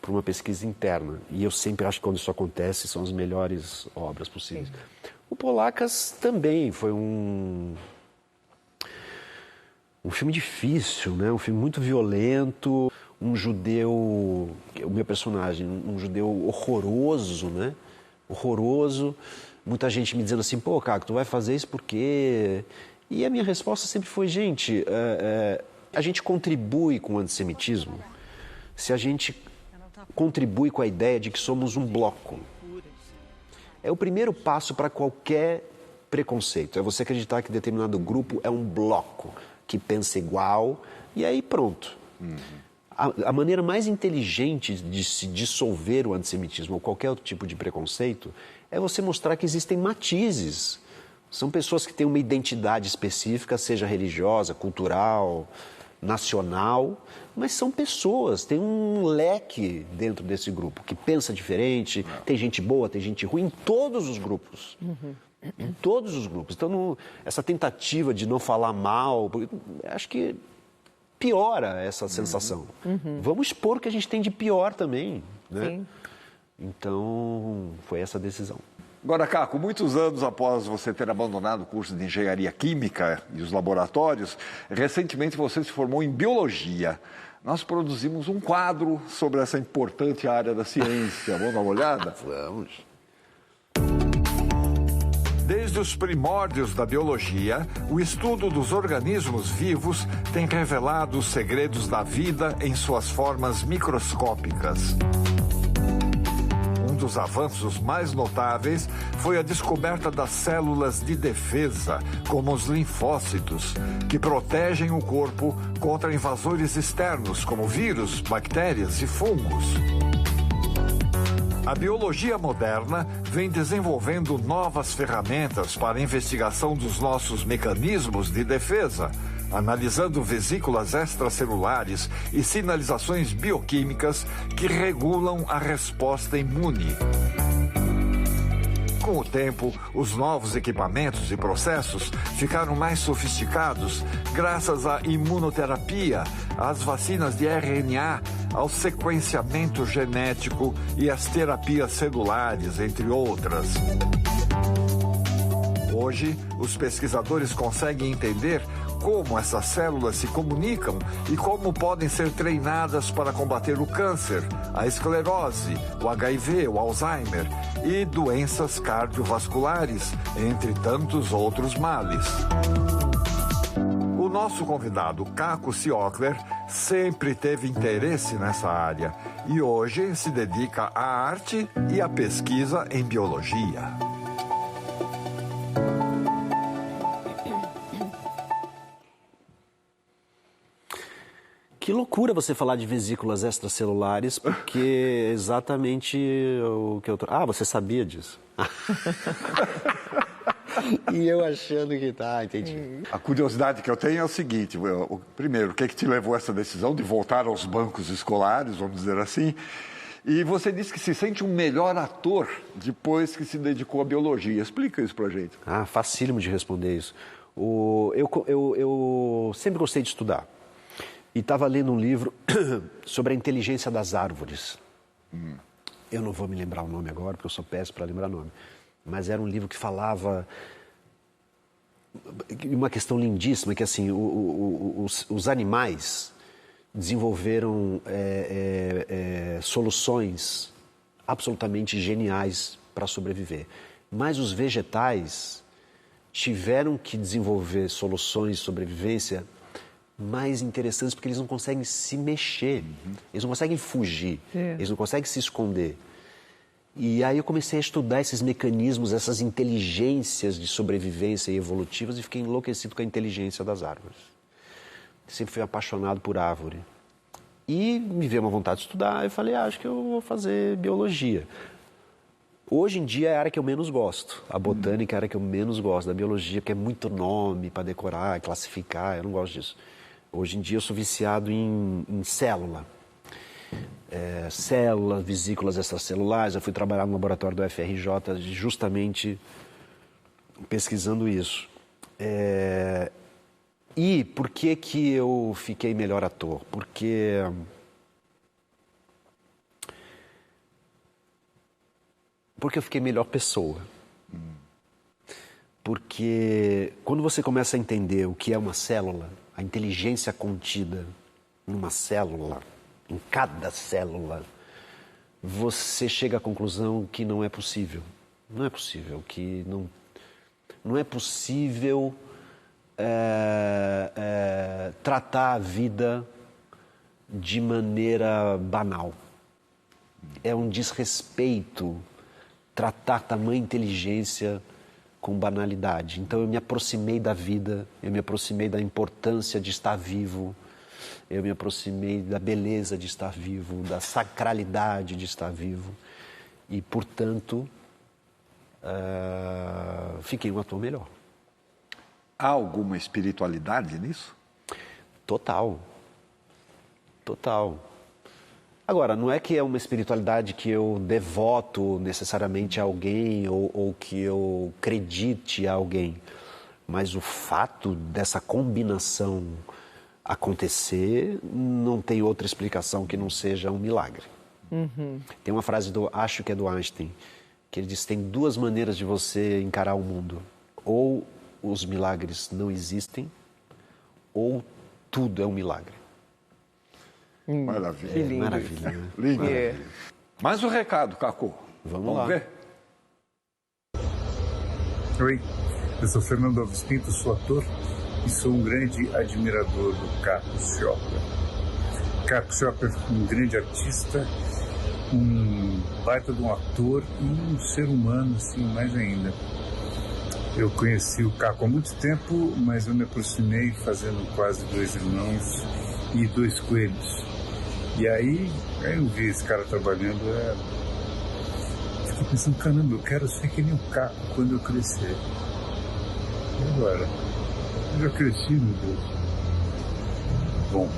para uma pesquisa interna. E eu sempre acho que quando isso acontece, são as melhores obras possíveis. Sim. O Polacas também foi um filme difícil, né? Um filme muito violento, um judeu, o meu personagem, um judeu horroroso, né? Horroroso. Muita gente me dizendo assim: pô, Caco, tu vai fazer isso por quê? E a minha resposta sempre foi: gente, a gente contribui com o antissemitismo se a gente contribui com a ideia de que somos um bloco. É o primeiro passo para qualquer preconceito. É você acreditar que determinado grupo é um bloco que pensa igual, e aí pronto. A maneira mais inteligente de se dissolver o antissemitismo ou qualquer outro tipo de preconceito é você mostrar que existem matizes. São pessoas que têm uma identidade específica, seja religiosa, cultural, nacional, mas são pessoas, tem um leque dentro desse grupo que pensa diferente, tem gente boa, tem gente ruim, em todos os grupos. Em todos os grupos. Então, essa tentativa de não falar mal, acho que piora essa sensação. Vamos expor o que a gente tem de pior também, né? Sim. Então, foi essa a decisão. Agora, Caco, muitos anos após você ter abandonado o curso de Engenharia Química e os laboratórios, recentemente você se formou em Biologia. Nós produzimos um quadro sobre essa importante área da ciência. Vamos dar uma olhada? Vamos. Desde os primórdios da biologia, o estudo dos organismos vivos tem revelado os segredos da vida em suas formas microscópicas. Um dos avanços mais notáveis foi a descoberta das células de defesa, como os linfócitos, que protegem o corpo contra invasores externos, como vírus, bactérias e fungos. A biologia moderna vem desenvolvendo novas ferramentas para a investigação dos nossos mecanismos de defesa, analisando vesículas extracelulares e sinalizações bioquímicas que regulam a resposta imune. Com o tempo, os novos equipamentos e processos ficaram mais sofisticados graças à imunoterapia, às vacinas de RNA, ao sequenciamento genético e às terapias celulares, entre outras. Hoje, os pesquisadores conseguem entender como essas células se comunicam e como podem ser treinadas para combater o câncer, a esclerose, o HIV, o Alzheimer e doenças cardiovasculares, entre tantos outros males. O nosso convidado, Caco Ciocler, sempre teve interesse nessa área e hoje se dedica à arte e à pesquisa em biologia. Que loucura você falar de vesículas extracelulares, porque é exatamente o que eu... você sabia disso? E eu achando que entendi. A curiosidade que eu tenho é o seguinte, primeiro, o que te levou a essa decisão de voltar aos bancos escolares, vamos dizer assim, e você disse que se sente um melhor ator depois que se dedicou à biologia. Explica isso pra gente. Facílimo de responder isso. Eu sempre gostei de estudar. E estava lendo um livro sobre a inteligência das árvores. Eu não vou me lembrar o nome agora, porque eu sou péssimo para lembrar o nome. Mas era um livro que falava uma questão lindíssima, que assim, os animais desenvolveram soluções absolutamente geniais para sobreviver. Mas os vegetais tiveram que desenvolver soluções de sobrevivência mais interessantes, porque eles não conseguem se mexer, eles não conseguem fugir, eles não conseguem se esconder. E aí eu comecei a estudar esses mecanismos, essas inteligências de sobrevivência e evolutivas e fiquei enlouquecido com a inteligência das árvores. Sempre fui apaixonado por árvore. E me veio uma vontade de estudar, eu falei, acho que eu vou fazer biologia. Hoje em dia é a área que eu menos gosto. A botânica é a área que eu menos gosto da biologia, porque é muito nome para decorar, classificar, eu não gosto disso. Hoje em dia eu sou viciado em célula. Células, vesículas extracelulares. Eu fui trabalhar no laboratório do FRJ justamente pesquisando isso. E por que eu fiquei melhor ator? Porque eu fiquei melhor pessoa. Porque quando você começa a entender o que é uma célula, a inteligência contida numa célula, em cada célula, você chega à conclusão que não é possível. Não é possível, que não é possível tratar a vida de maneira banal. É um desrespeito tratar tamanha inteligência com banalidade. Então eu me aproximei da vida, eu me aproximei da importância de estar vivo, eu me aproximei da beleza de estar vivo, da sacralidade de estar vivo e, portanto, fiquei um ator melhor. Há alguma espiritualidade nisso? Total. Total. Agora, não é que é uma espiritualidade que eu devoto necessariamente a alguém ou que eu acredite a alguém, mas o fato dessa combinação acontecer não tem outra explicação que não seja um milagre. Tem uma frase acho que é do Einstein, que ele diz: tem duas maneiras de você encarar o mundo. Ou os milagres não existem, ou tudo é um milagre. Maravilha. Que lindo. Maravilha, né? Lindo. Mais um recado, Caco. Vamos lá. ver? Oi, eu sou Fernando Alves Pinto, sou ator e sou um grande admirador do Caco Ciocler. Caco Ciocler, um grande artista, um baita de um ator e um ser humano, assim, mais ainda. Eu conheci o Caco há muito tempo, mas eu me aproximei fazendo quase 2 irmãos e 2 coelhos. E aí eu vi esse cara trabalhando, fiquei pensando, caramba, eu quero ser que nem o Caco quando eu crescer. E agora? Eu já cresci, meu Deus. Bom.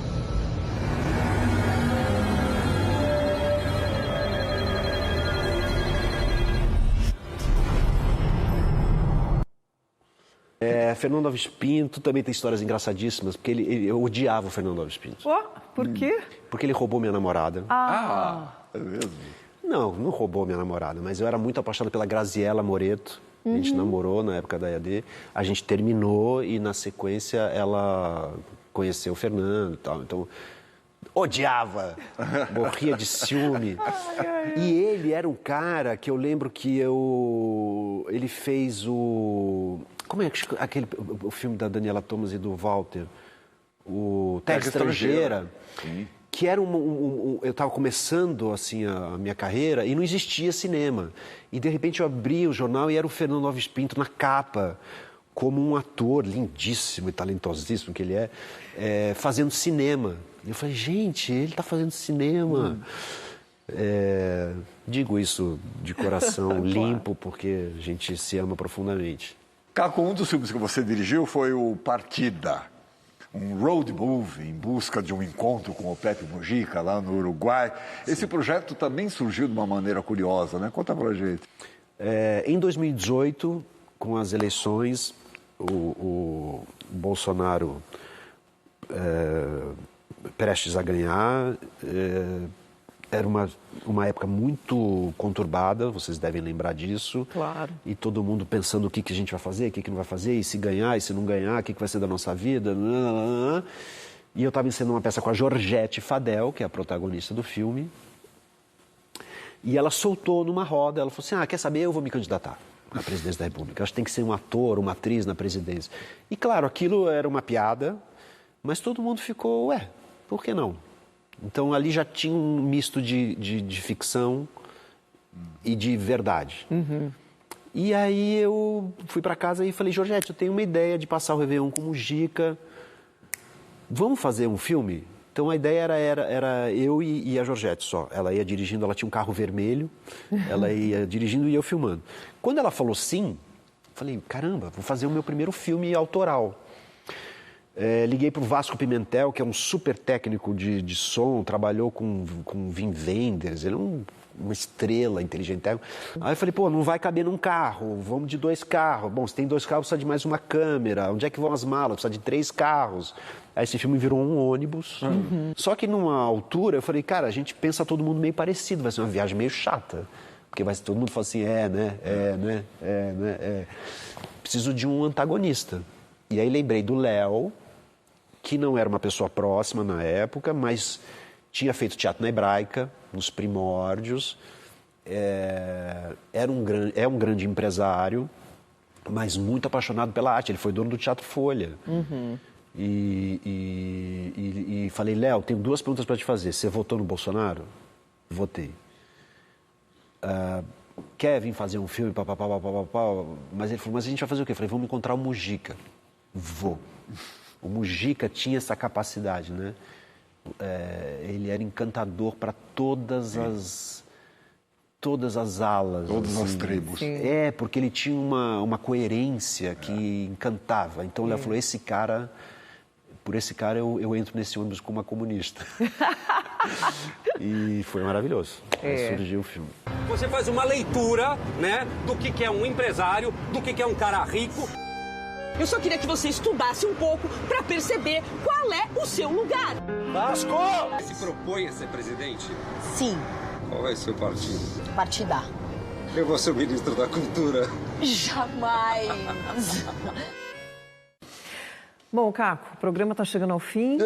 Fernando Alves Pinto também tem histórias engraçadíssimas, porque eu odiava o Fernando Alves Pinto. Por quê? Porque ele roubou minha namorada. É mesmo? Não roubou minha namorada, mas eu era muito apaixonado pela Graziella Moreto, A gente namorou na época da EAD, a gente terminou e na sequência ela conheceu o Fernando e tal, então odiava, morria de ciúme. E ele era um cara que eu lembro que ele fez o... Como é o filme da Daniela Thomas e do Walter? O Terra Estrangeira. Sim. Que era eu estava começando assim a minha carreira e não existia cinema. E de repente eu abri o jornal e era o Fernando Alves Pinto na capa, como um ator lindíssimo e talentosíssimo que ele fazendo cinema. E eu falei, gente, ele está fazendo cinema. Digo isso de coração limpo, porque a gente se ama profundamente. Caco, um dos filmes que você dirigiu foi o Partida. Um road movie em busca de um encontro com o Pepe Mujica lá no Uruguai. Esse projeto também surgiu de uma maneira curiosa, né? Conta pra gente. Em 2018, com as eleições, o Bolsonaro prestes a ganhar, era uma época muito conturbada, vocês devem lembrar disso. Claro. E todo mundo pensando o que a gente vai fazer, o que não vai fazer, e se ganhar, e se não ganhar, o que vai ser da nossa vida. E eu estava ensinando uma peça com a Georgette Fadel, que é a protagonista do filme. E ela soltou numa roda, ela falou assim, quer saber, eu vou me candidatar à presidência da República. Acho que tem que ser um ator, uma atriz na presidência. E claro, aquilo era uma piada, mas todo mundo ficou, por que não? Então, ali já tinha um misto de ficção e de verdade. Uhum. E aí eu fui para casa e falei, Georgette, eu tenho uma ideia de passar o Réveillon com Mujica. Vamos fazer um filme? Então, a ideia era eu e a Georgette só. Ela ia dirigindo, ela tinha um carro vermelho, ela ia dirigindo e eu filmando. Quando ela falou sim, falei, caramba, vou fazer o meu primeiro filme autoral. Liguei para o Vasco Pimentel, que é um super técnico de som, trabalhou com Wim Wenders, ele é uma estrela inteligente. Aí eu falei, não vai caber num carro, vamos de 2 carros. Bom, se tem 2 carros, precisa de mais uma câmera. Onde é que vão as malas? Precisa de 3 carros. Aí esse filme virou um ônibus. Uhum. Só que numa altura, eu falei, cara, a gente pensa todo mundo meio parecido, vai ser uma viagem meio chata. Porque todo mundo fala assim, Preciso de um antagonista. E aí lembrei do Léo, que não era uma pessoa próxima na época, mas tinha feito teatro na Hebraica, nos primórdios, é um grande empresário, mas muito apaixonado pela arte. Ele foi dono do Teatro Folha. Uhum. E falei, Léo, tenho 2 perguntas para te fazer. Você votou no Bolsonaro? Votei. Quer vir fazer um filme? Mas ele falou, mas a gente vai fazer o quê? Eu falei, vamos encontrar o Mujica. Vou. O Mujica tinha essa capacidade, né? Ele era encantador para todas as alas. Todas assim. as tribos. Sim. Porque ele tinha uma coerência que encantava. Então ele falou, por esse cara eu entro nesse ônibus como uma comunista. E foi maravilhoso. Aí surgiu o filme. Você faz uma leitura, né, do que é um empresário, do que é um cara rico. Eu só queria que você estudasse um pouco para perceber qual é o seu lugar. Vasco! Você se propõe a ser presidente? Sim. Qual é o seu partido? Partida. Eu vou ser o ministro da Cultura. Jamais. Bom, Caco, o programa está chegando ao fim,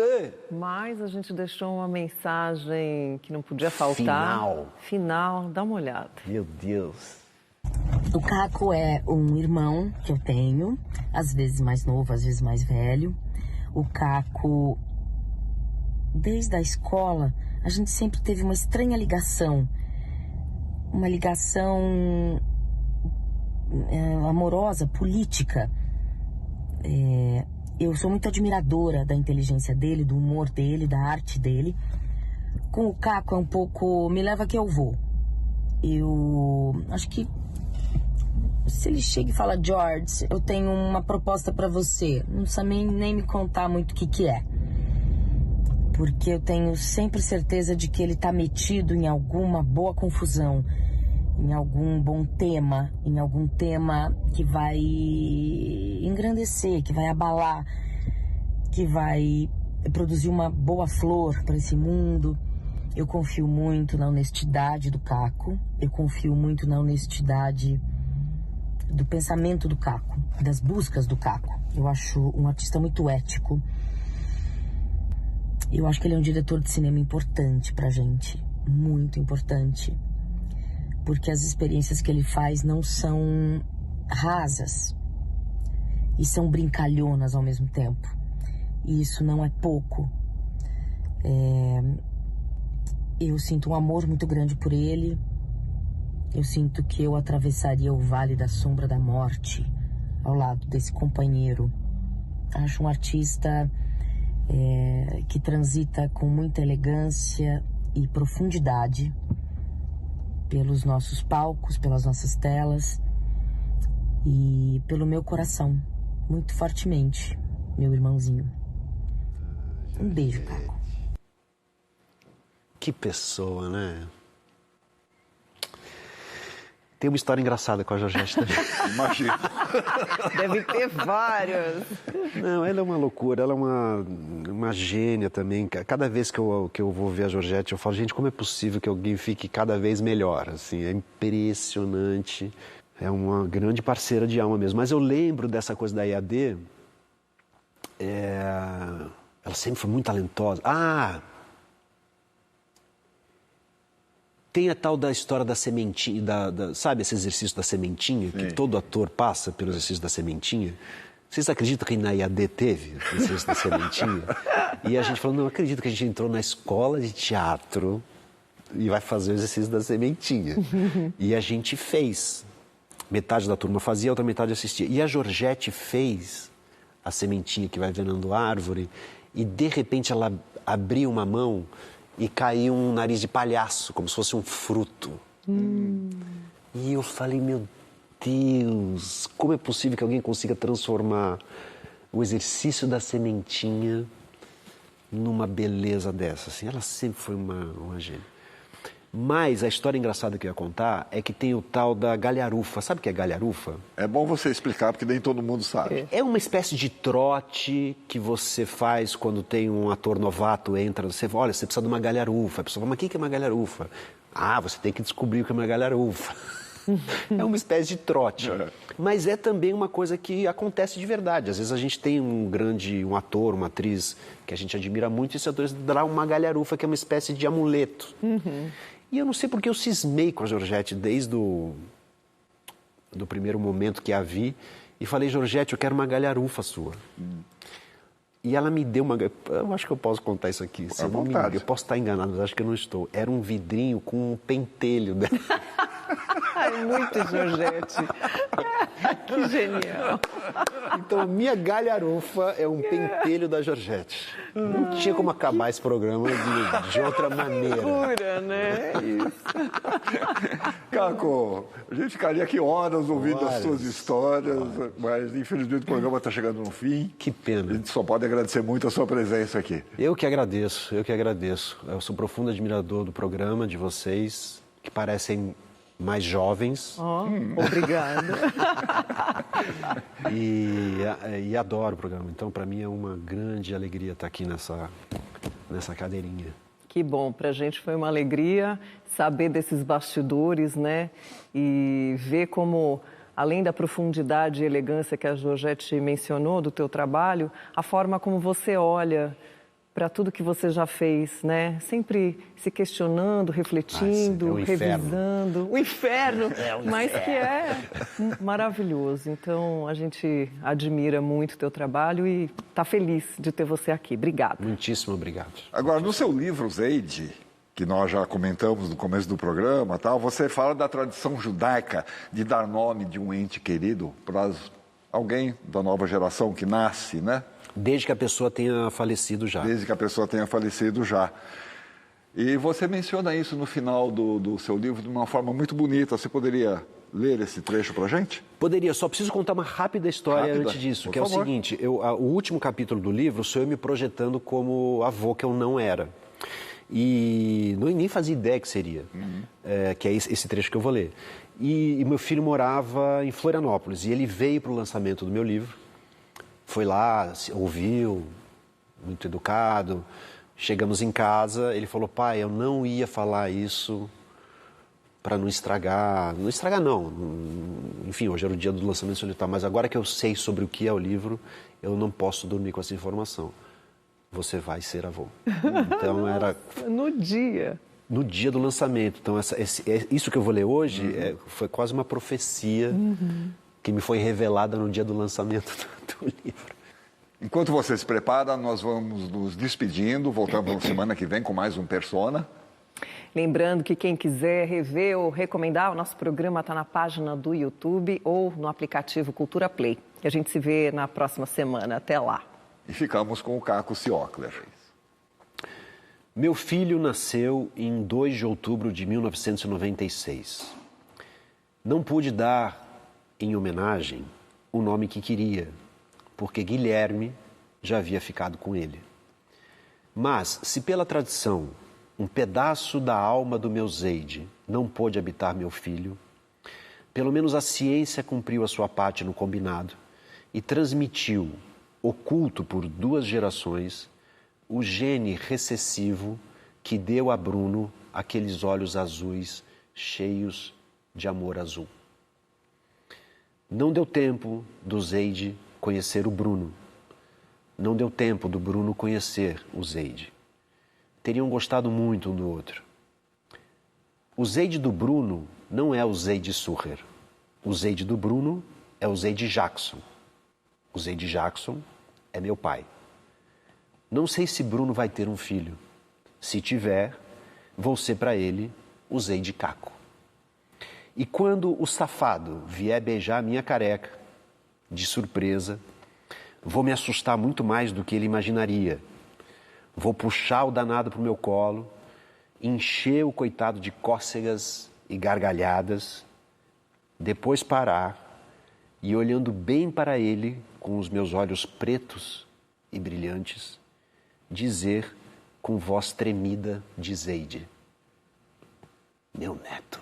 mas a gente deixou uma mensagem que não podia faltar. Final, dá uma olhada. Meu Deus. O Caco é um irmão que eu tenho, às vezes mais novo, às vezes mais velho. O Caco, desde a escola, a gente sempre teve uma estranha ligação. Uma ligação amorosa, política. Eu sou muito admiradora da inteligência dele, do humor dele, da arte dele. Com o Caco é um pouco... Me leva que eu vou. Eu acho que... Se ele chega e fala, George, eu tenho uma proposta pra você, não precisa nem me contar muito o que é. Porque eu tenho sempre certeza de que ele tá metido em alguma boa confusão, em algum bom tema, em algum tema que vai engrandecer, que vai abalar, que vai produzir uma boa flor para esse mundo. Eu confio muito na honestidade do Caco, eu confio muito na honestidade do pensamento do Caco, das buscas do Caco. Eu acho um artista muito ético. Eu acho que ele é um diretor de cinema importante pra gente, muito importante, porque as experiências que ele faz não são rasas e são brincalhonas ao mesmo tempo. E isso não é pouco. Eu sinto um amor muito grande por ele. Eu sinto que eu atravessaria o Vale da Sombra da Morte ao lado desse companheiro. Acho um artista que transita com muita elegância e profundidade pelos nossos palcos, pelas nossas telas e pelo meu coração, muito fortemente, meu irmãozinho. Um beijo, Caco. Que pessoa, né? Tem uma história engraçada com a Georgette também. Imagina. Deve ter várias. Não, ela é uma loucura, ela é uma gênia também. Cada vez que eu vou ver a Georgette, eu falo, gente, como é possível que alguém fique cada vez melhor? Assim, é impressionante. É uma grande parceira de alma mesmo. Mas eu lembro dessa coisa da EAD. Ela sempre foi muito talentosa. Tem a tal da história da sementinha, sabe esse exercício da sementinha, que todo ator passa pelo exercício da sementinha? Vocês acreditam que na IAD teve o exercício da sementinha? E a gente falou, não acredito que a gente entrou na escola de teatro e vai fazer o exercício da sementinha. E a gente fez. Metade da turma fazia, a outra metade assistia. E a Georgette fez a sementinha que vai virando árvore e de repente ela abriu uma mão e caiu um nariz de palhaço, como se fosse um fruto. E eu falei, meu Deus, como é possível que alguém consiga transformar o exercício da sementinha numa beleza dessa? Assim, ela sempre foi uma gênia. Mas a história engraçada que eu ia contar é que tem o tal da galharufa. Sabe o que é galharufa? É bom você explicar, porque nem todo mundo sabe. É uma espécie de trote que você faz quando tem um ator novato, entra, você fala, olha, você precisa de uma galharufa. A pessoa fala, mas o que é uma galharufa? Você tem que descobrir o que é uma galharufa. É uma espécie de trote. Mas é também uma coisa que acontece de verdade. Às vezes a gente tem um ator, uma atriz que a gente admira muito, e esse ator dá uma galharufa, que é uma espécie de amuleto. E eu não sei porque eu cismei com a Georgette desde do primeiro momento que a vi e falei, Georgette, eu quero uma galharufa sua. E ela me deu uma... Eu acho que eu posso contar isso aqui. Eu posso estar enganado, mas acho que eu não estou. Era um vidrinho com um pentelho dela. Ai, muito Georgette. Que genial. Então, a minha galharufa é um pentelho da Georgette. Não tinha como acabar esse programa de outra maneira. Loucura, né? Isso. Caco, a gente ficaria aqui horas ouvindo as suas histórias, mas infelizmente o programa está chegando no fim. Que pena. A gente só pode agradecer muito a sua presença aqui. Eu que agradeço. Eu sou profundo admirador do programa, de vocês, que parecem mais jovens. Obrigada. E adoro o programa. Então, para mim, é uma grande alegria estar aqui nessa cadeirinha. Que bom, para a gente foi uma alegria saber desses bastidores, né? E ver como, além da profundidade e elegância que a Georgette mencionou do teu trabalho, a forma como você olha para tudo que você já fez, né? Sempre se questionando, refletindo, revisando. O inferno, mas que é maravilhoso. Então, a gente admira muito o teu trabalho e está feliz de ter você aqui. Obrigada. Muitíssimo obrigado. Agora, no seu livro, Zeide, que nós já comentamos no começo do programa, você fala da tradição judaica de dar nome de um ente querido para alguém da nova geração que nasce, né? Desde que a pessoa tenha falecido já. Desde que a pessoa tenha falecido já. E você menciona isso no final do seu livro de uma forma muito bonita. Você poderia ler esse trecho para a gente? Poderia, só preciso contar uma rápida história antes disso, que é o seguinte, o último capítulo do livro sou eu me projetando como avô que eu não era. E nem fazia ideia que seria, que é esse trecho que eu vou ler. E meu filho morava em Florianópolis, e ele veio para o lançamento do meu livro. Foi lá, ouviu, muito educado. Chegamos em casa, ele falou, pai, eu não ia falar isso para não estragar. Não estragar, não. Enfim, hoje era o dia do lançamento solitário, mas agora que eu sei sobre o que é o livro, eu não posso dormir com essa informação. Você vai ser avô. Então era... No dia do lançamento. Então, isso que eu vou ler hoje foi quase uma profecia que me foi revelada no dia do lançamento do livro. Enquanto você se prepara, nós vamos nos despedindo. Voltamos na semana que vem com mais um Persona. Lembrando que quem quiser rever ou recomendar, o nosso programa está na página do YouTube ou no aplicativo Cultura Play. E a gente se vê na próxima semana. Até lá. E ficamos com o Caco Ciocler. Meu filho nasceu em 2 de outubro de 1996. Não pude dar, em homenagem, o nome que queria, porque Guilherme já havia ficado com ele. Mas, se pela tradição, um pedaço da alma do meu Zeide não pôde habitar meu filho, pelo menos a ciência cumpriu a sua parte no combinado e transmitiu, oculto por 2 gerações, o gene recessivo que deu a Bruno aqueles olhos azuis cheios de amor azul. Não deu tempo do Zeide conhecer o Bruno. Não deu tempo do Bruno conhecer o Zeide. Teriam gostado muito um do outro. O Zeide do Bruno não é o Zeide Surrer. O Zeide do Bruno é o Zeide Jackson. O Zeide Jackson é meu pai. Não sei se Bruno vai ter um filho. Se tiver, vou ser para ele o Zeide Caco. E quando o safado vier beijar minha careca, de surpresa, vou me assustar muito mais do que ele imaginaria. Vou puxar o danado para o meu colo, encher o coitado de cócegas e gargalhadas, depois parar e, olhando bem para ele com os meus olhos pretos e brilhantes, dizer com voz tremida de Zeide: meu neto.